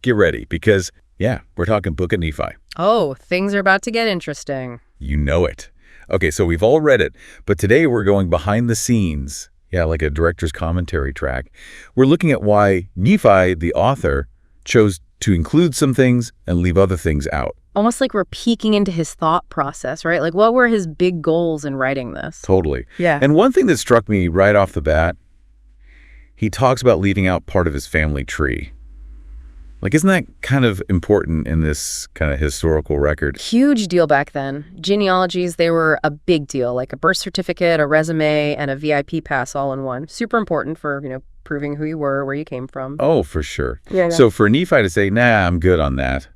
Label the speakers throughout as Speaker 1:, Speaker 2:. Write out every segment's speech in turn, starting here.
Speaker 1: get ready because, yeah, we're talking Book of Nephi.
Speaker 2: Oh, things are about to get interesting.
Speaker 1: You know it. Okay, so we've all read it, but today we're going behind the scenes. Yeah, like a director's commentary track. We're looking at why Nephi, the author, chose to include some things and leave other things out.
Speaker 2: Almost like we're peeking into his thought process, right? Like, what were his big goals in writing this?
Speaker 1: Totally.
Speaker 2: Yeah.
Speaker 1: And one thing that struck me right off the bat, he talks about leaving out part of his family tree. Like, isn't that kind of important in this kind of historical record?
Speaker 2: Huge deal back then. Genealogies, they were a big deal, like a birth certificate, a resume, and a VIP pass all in one. Super important for, proving who you were, where you came from.
Speaker 1: Oh, for sure.
Speaker 2: Yeah.
Speaker 1: So for Nephi to say, nah, I'm good on that,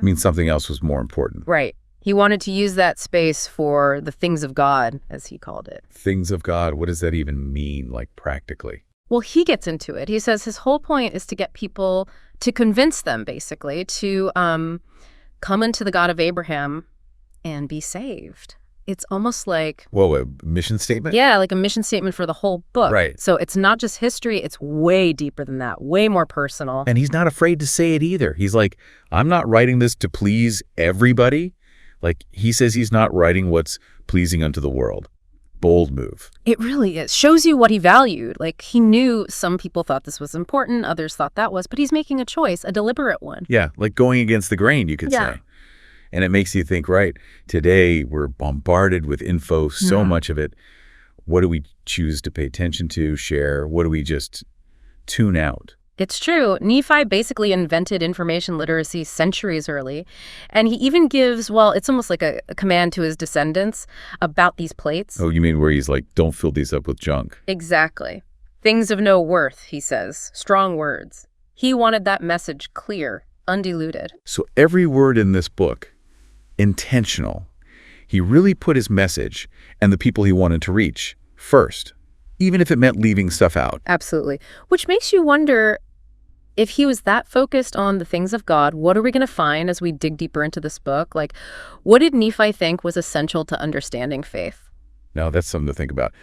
Speaker 1: means something else was more important.
Speaker 2: Right. He wanted to use that space for the things of God, as he called it.
Speaker 1: Things of God, what does that even mean, like practically?
Speaker 2: Well, he gets into it. He says his whole point is to get people, to convince them, basically, to come into the God of Abraham and be saved. It's almost like...
Speaker 1: Whoa, a mission statement?
Speaker 2: Yeah, like a mission statement for the whole book.
Speaker 1: Right.
Speaker 2: So it's not just history, it's way deeper than that, way more personal.
Speaker 1: And he's not afraid to say it either. He's like, I'm not writing this to please everybody. Like, he says he's not writing what's pleasing unto the world. Bold move.
Speaker 2: It really is. Shows you what he valued. Like, he knew some people thought this was important, others thought that was, but he's making a choice, a deliberate one.
Speaker 1: Yeah, like going against the grain, you could say. And it makes you think, right, today we're bombarded with info, so much of it. What do we choose to pay attention to, share? What do we just tune out?
Speaker 2: It's true. Nephi basically invented information literacy centuries early. And he even gives, well, it's almost like a command to his descendants about these plates.
Speaker 1: Oh, you mean where he's like, don't fill these up with junk?
Speaker 2: Exactly. Things of no worth, he says. Strong words. He wanted that message clear, undiluted.
Speaker 1: So every word in this book, intentional. He really put his message and the people he wanted to reach first, even if it meant leaving stuff out.
Speaker 2: Absolutely. Which makes you wonder, if he was that focused on the things of God, what are we going to find as we dig deeper into this book? Like, what did Nephi think was essential to understanding faith?
Speaker 1: Now, that's something to think about.